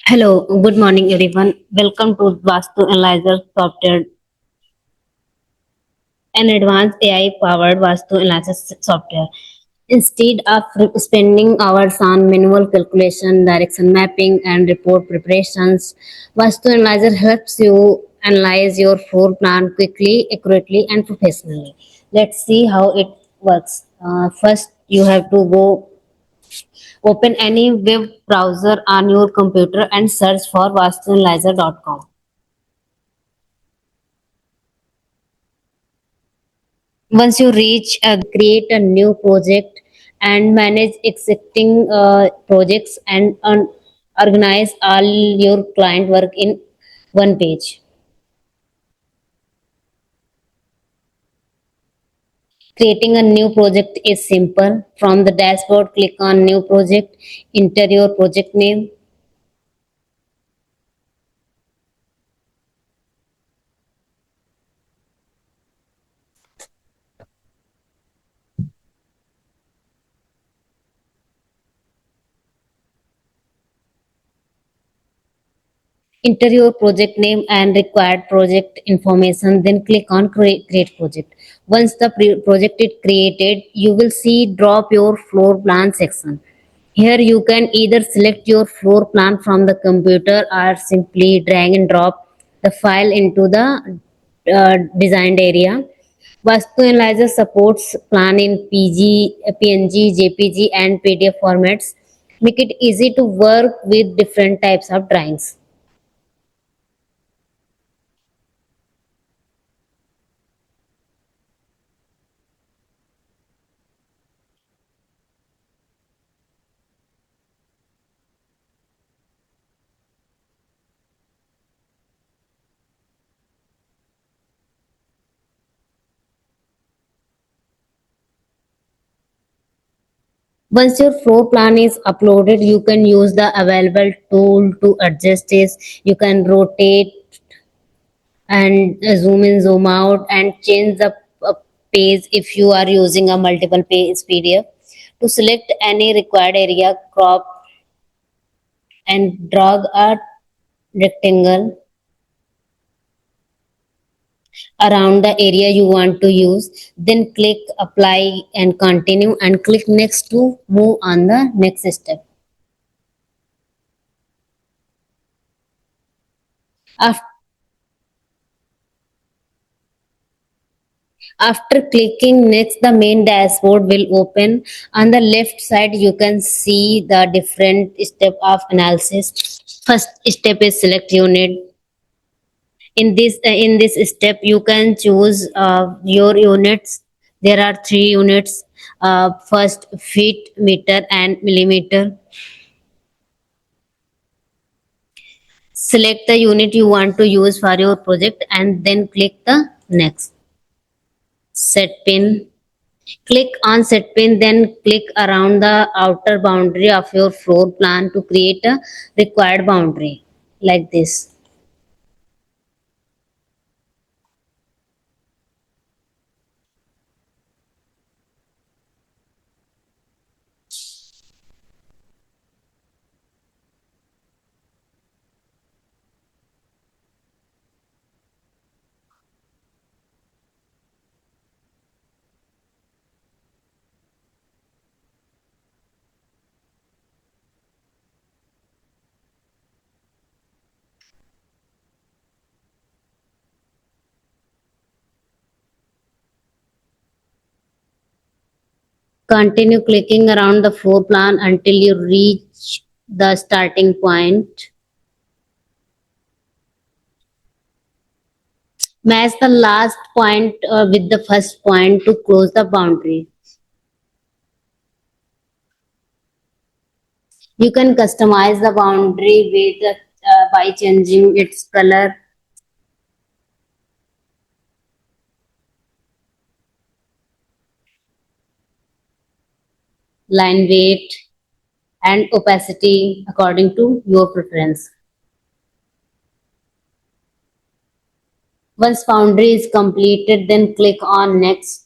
Hello, good morning everyone. Welcome to Vastu Analyzer Software, an advanced AI-powered Vastu Analysis software. Instead of spending hours on manual calculation, direction mapping, and report preparations, Vastu Analyzer helps you analyze your floor plan quickly, accurately, and professionally. Let's see how it works. First, you have to go open any web browser on your computer and search for vastuanalyzer.com. Once you reach create a new project and manage existing projects and organize all your client work in one page. Creating a new project is simple. From the dashboard, click on new project, enter your project name. Enter your project name and required project information, then click on create project. Once the project is created, you will see drop your floor plan section. Here you can either select your floor plan from the computer or simply drag and drop the file into the designed area. Vastu Analyzer supports plan in PNG, JPG, and PDF formats. Make it easy to work with different types of drawings. Once your floor plan is uploaded, you can use the available tool to adjust this. You can rotate and zoom in, zoom out, and change the page if you are using a multiple page PDF. To select any required area, crop and drag a rectangle around the area you want to use. Then click apply and continue and click next to move on the next step. After After clicking next, the main dashboard will open. On the left side, you can see the different step of analysis. First step is select unit. In this step, you can choose your units. There are three units. First, feet, meter, and millimeter. Select the unit you want to use for your project, and then click the next. Set pin. Click on set pin, then click around the outer boundary of your floor plan to create a required boundary like this. Continue clicking around the floor plan until you reach the starting point. Match the last point with the first point to close the boundary. You can customize the boundary by changing its color, line weight, and opacity according to your preference. Once boundary is completed, then click on next.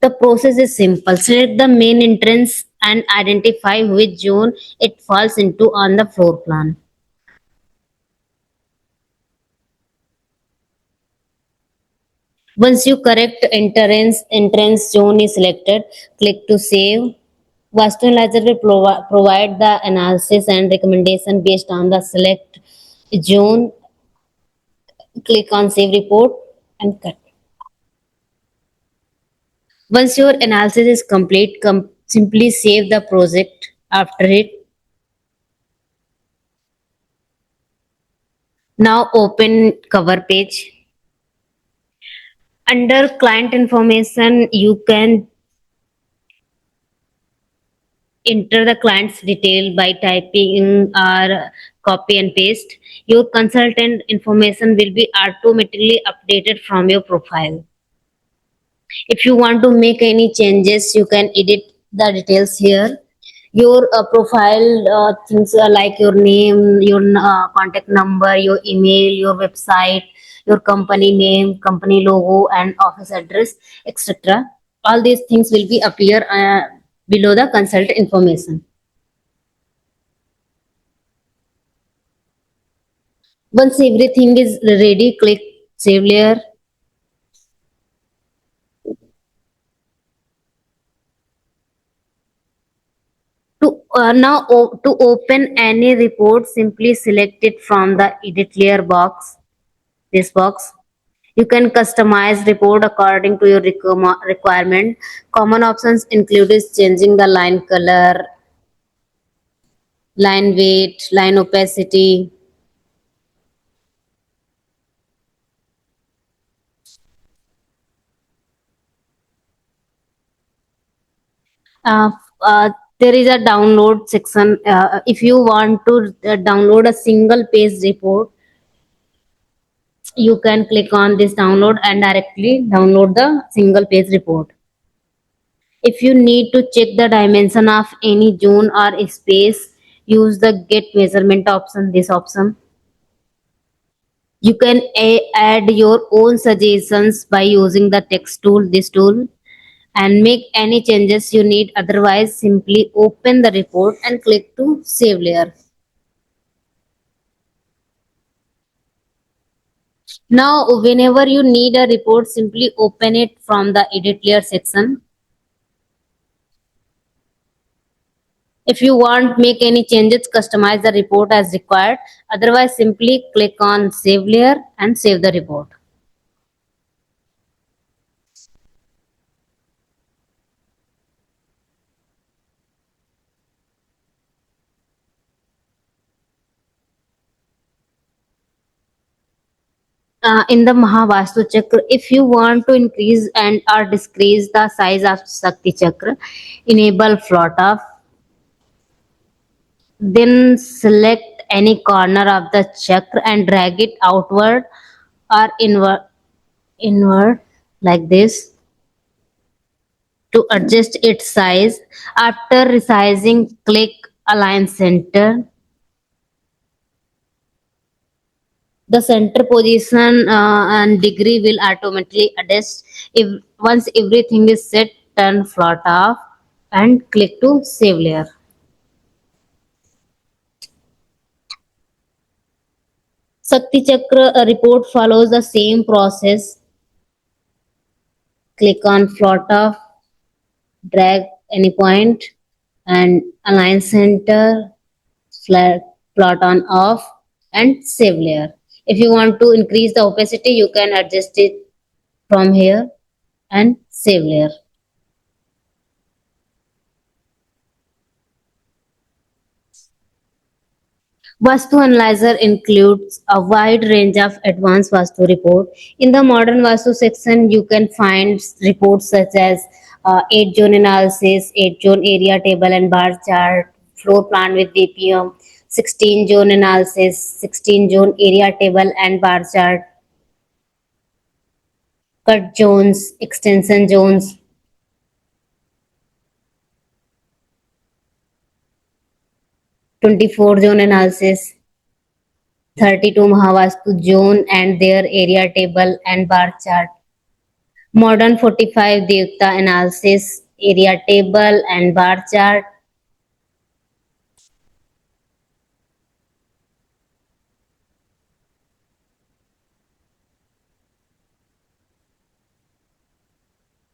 The process is simple. Select the main entrance and identify which zone it falls into on the floor plan. Once you correct entrance zone is selected, click to save. Vastu Analyzer will provide the analysis and recommendation based on the select zone. Click on save report and cut. Once your analysis is complete, simply save the project after it. Now open cover page. Under client information, you can enter the client's detail by typing or copy and paste. Your consultant information will be automatically updated from your profile. If you want to make any changes, you can edit the details here. Your profile things like your name, your contact number, your email, your website, your company name, company logo, and office address, etc. All these things will be appear below the consult information. Once everything is ready, click save layer. To open any report, simply select it from the edit layer box. This box. You can customize report according to your requirement. Common options include is changing the line color, line weight, line opacity. Uh, there is a download section. If you want to download a single page report, you can click on this download and directly download the single page report. If you need to check the dimension of any zone or space, use the get measurement option, this option. You can add your own suggestions by using the text tool, this tool, and make any changes you need. Otherwise, simply open the report and click to save layer. Now, whenever you need a report, simply open it from the edit layer section. If you want make any changes, customize the report as required. Otherwise, simply click on save layer and save the report. In the Mahavastu Chakra, if you want to increase and or decrease the size of Shakti Chakra, enable float off. Then select any corner of the chakra and drag it outward or inward like this to adjust its size. After resizing, click align center. The center position and degree will automatically adjust. If once everything is set, turn float off and click to save layer. Shakti Chakra report follows the same process. Click on float off, drag any point and align center, flat, plot on off and save layer. If you want to increase the opacity, you can adjust it from here and save layer. Vastu Analyzer includes a wide range of advanced Vastu report. In the modern Vastu section, you can find reports such as 8 zone analysis, 8 zone area table and bar chart, floor plan with DPM, 16 zone analysis, 16 zone area table and bar chart, cut zones, extension zones, 24 zone analysis, 32 Mahavastu zone and their area table and bar chart. Modern 45 Devta analysis, area table and bar chart,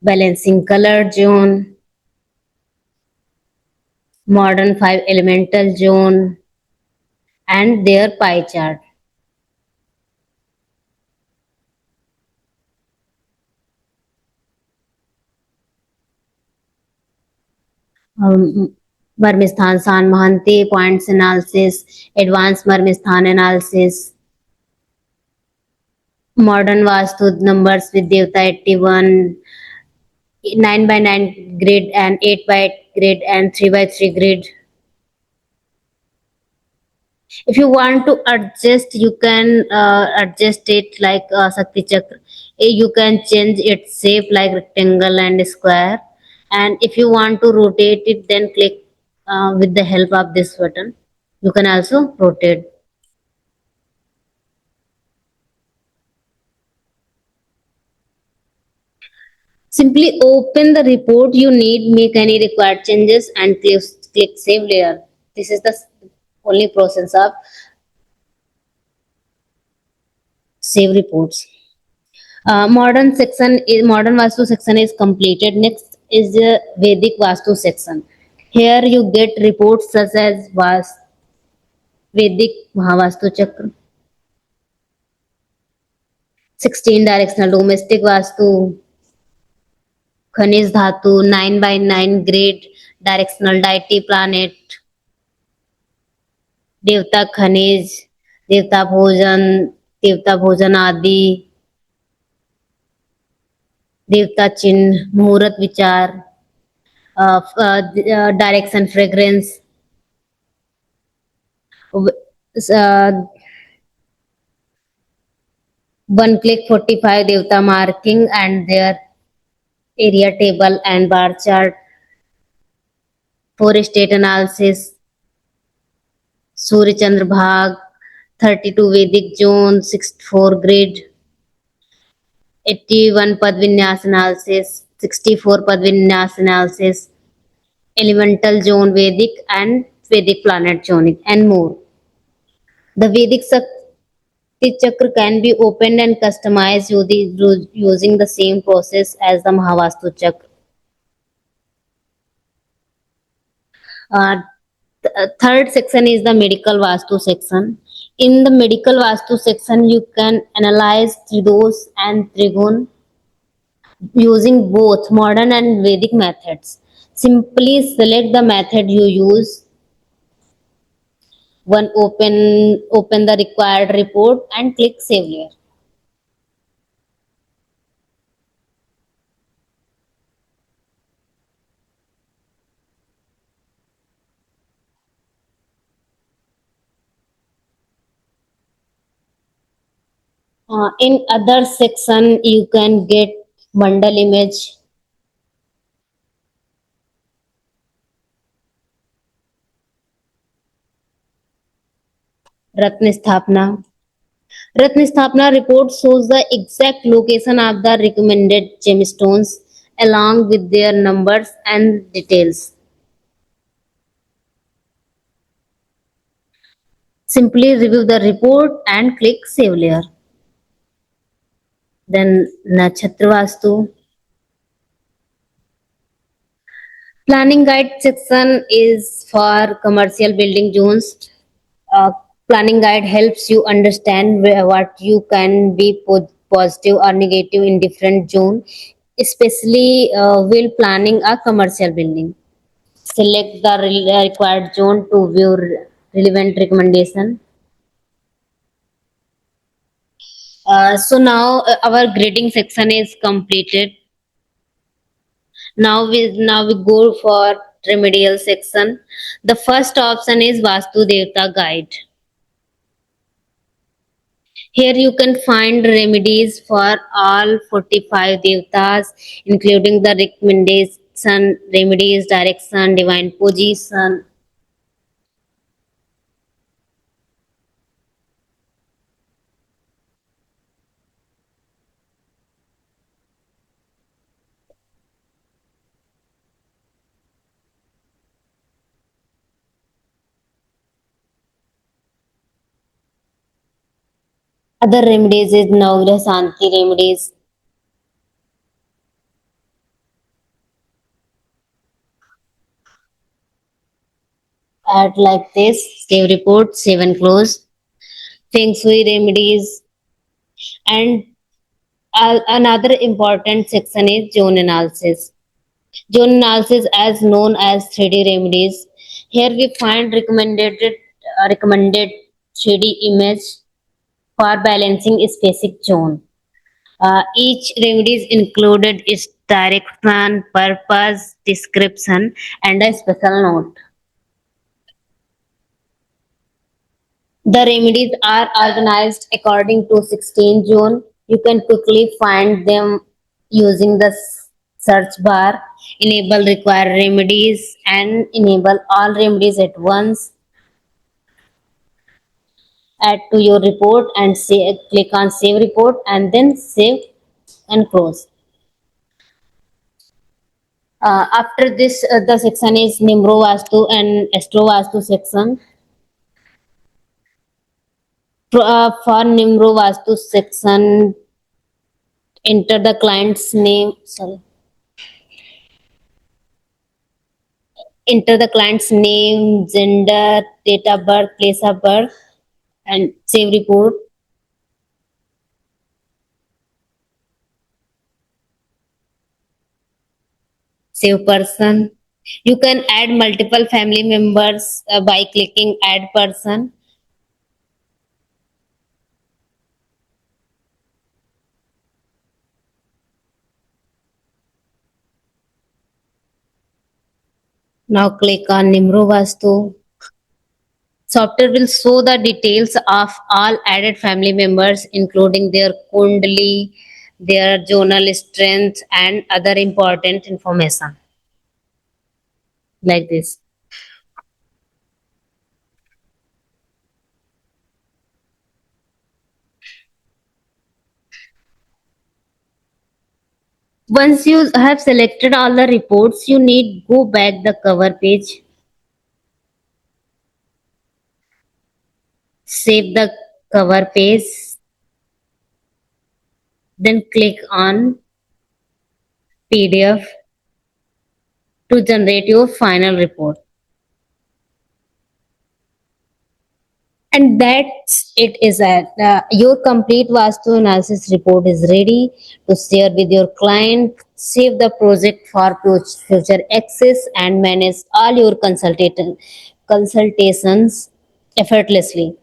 balancing color zone, modern 5 elemental zone, and their pie chart. Marmisthan San Mahante points analysis, advanced Marmisthan analysis, modern Vastu numbers with Devta 81, 9 by 9 grid and 8 by 8 grid and 3 by 3 grid. If you want to adjust, you can adjust it like Sakti Chakra. You can change its shape like rectangle and square. And if you want to rotate it, then click with the help of this button. You can also rotate. Simply open the report you need, make any required changes, and click Save Layer. This is the only process of save reports. Modern Vastu section is completed. Next is the Vedic Vastu section. Here you get reports such as Vedic Mahavastu Chakra, 16 directional domestic Vastu, Khanij Dhatu, 9 by 9 grid, directional deity planet, देवता खनिज, देवता भोजन आदि, देवता चिन्ह, मुहूर्त विचार, direction fragrance, one click 45 devta marking and their area table and bar chart, four state analysis, Surya Chandra Bhag, 32 Vedic zone, 64 grid, 81 Pad Vinyas analysis, 64 Pad Vinyas analysis, elemental zone Vedic and Vedic planet zonic, and more. The Vedic Shakti Chakra can be opened and customized using the same process as the Mahavastu Chakra. Third section is the medical Vastu section. In the medical Vastu section, you can analyze Tridos and Trigun using both modern and Vedic methods. Simply select the method you use. Open the required report and click Save Layer. In other section, you can get mandal image, Ratna Sthapna. Ratna Sthapna report shows the exact location of the recommended gemstones along with their numbers and details. Simply review the report and click Save Layer. Then Nakshatra Vastu. Planning guide section is for commercial building zones. Uh, Planning guide helps you understand what you can be positive or negative in different zone, especially while planning a commercial building. Select the required zone to view relevant recommendation. So now our grading section is completed. Now we go for remedial section. The first option is Vastu Devta guide. Here you can find remedies for all 45 devtas, including the recommendation, remedies, direction, divine position. Other remedies is Navgraha Shanti remedies. At like this, save report, save and close. Feng Shui remedies, and another important section is zone analysis. Zone analysis, as known as 3D remedies. Here we find recommended 3D image for balancing a specific zone. Each remedy is included its direction, purpose, description, and a special note. The remedies are organized according to 16 zone. You can quickly find them using the search bar. Enable required remedies and enable all remedies at once. Add to your report and click on save report and then save and close. After this, the section is Nimro Vastu and Astro Vastu section. For Nimro Vastu section, enter the client's name. Sorry. Enter the client's name, gender, date of birth, place of birth, and save report. Save person. You can add multiple family members by clicking add person. Now click on Nimro Vastu. Software will show the details of all added family members, including their kundali, their zonal strength, and other important information like this. Once you have selected all the reports, you need go back the cover page, save the cover page, then click on PDF to generate your final report. And that's it is that your complete Vastu analysis report is ready to share with your client. Save the project for future access and manage all your consultations effortlessly.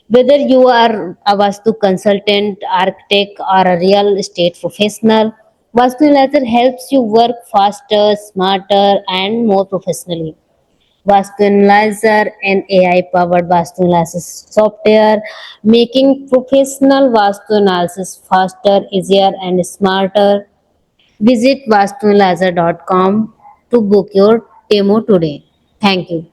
Whether you are a Vastu consultant, architect, or a real estate professional, Vastu Analyzer helps you work faster, smarter, and more professionally. Vastu Analyzer and AI powered Vastu Analysis software, making professional Vastu analysis faster, easier, and smarter. Visit vastuanalyzer.com to book your demo today. Thank you.